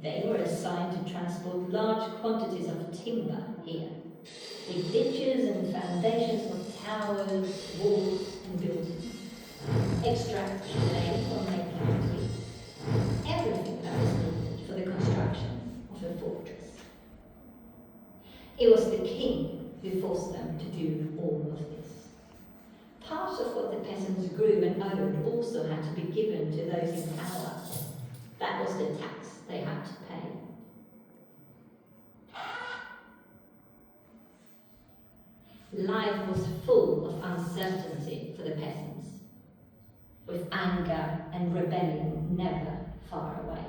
They were assigned to transport large quantities of timber here. Dig ditches and foundations for towers, walls and buildings. Extract clay from making concrete. Everything that was needed for the construction of a fortress. It was the king who forced them to do all of this. Part of what the peasants grew and owned also had to be given to those in power. That was the tax they had to pay. Life was full of uncertainty for the peasants, with anger and rebellion never far away.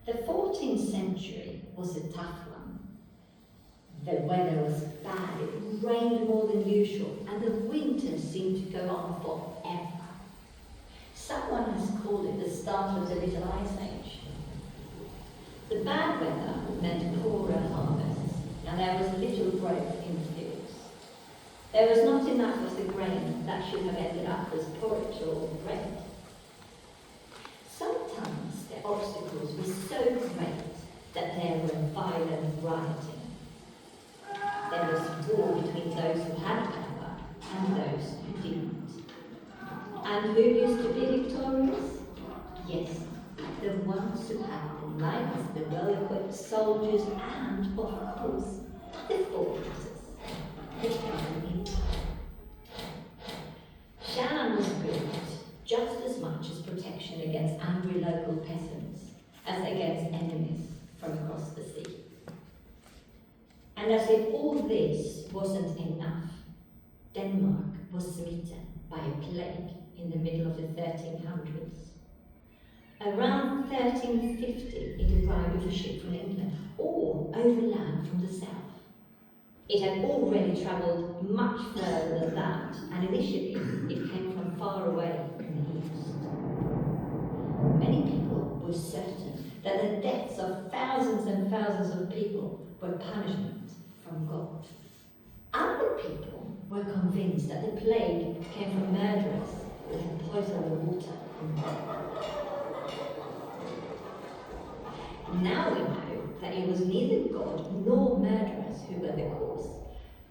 The 14th century was a tough one. The weather was bad, it rained more than usual, and the winter seemed to go on forever. Someone has called it the start of the Little Ice Age. The bad weather meant poorer harvests, and there was little growth in the fields. There was not enough of the grain that should have ended up as porridge or bread. Sometimes the obstacles were so great that there were violent rioting. There was war between those who had power and those who didn't. And who used to be victorious? Yes, the ones who had the knights, the well-equipped soldiers, and, of course, the fortresses, the government. Shannon was built just as much as protection against angry local peasants as against enemies from across the sea. And as if all this wasn't enough, Denmark was smitten by a plague in the middle of the 1300s. Around 1350, it arrived with a ship from England, or overland from the south. It had already travelled much further than that, and initially it came from far away in the east. Many people were certain that the deaths of thousands and thousands of people were punishment from God. Other people were convinced that the plague came from murderers who had poisoned the water. Now we know that it was neither God nor murderers who were the cause,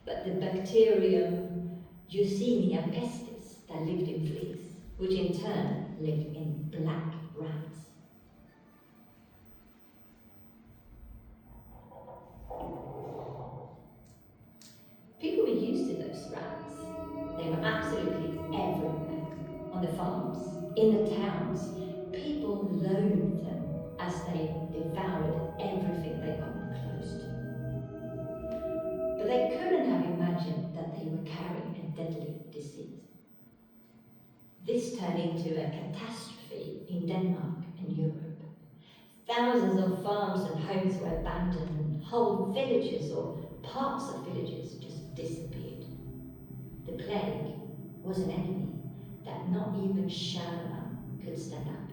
but the bacterium Yersinia pestis that lived in fleas, which in turn lived in black rats. People were used to those rats. They were absolutely everywhere. On the farms, in the towns, people loathed them as they devoured everything they got close to. But they couldn't have imagined that they were carrying a deadly disease. This turned into a catastrophe in Denmark and Europe. Thousands of farms and homes were abandoned, and whole villages or parts of villages just disappeared. The plague was an enemy that not even Shannon could stand up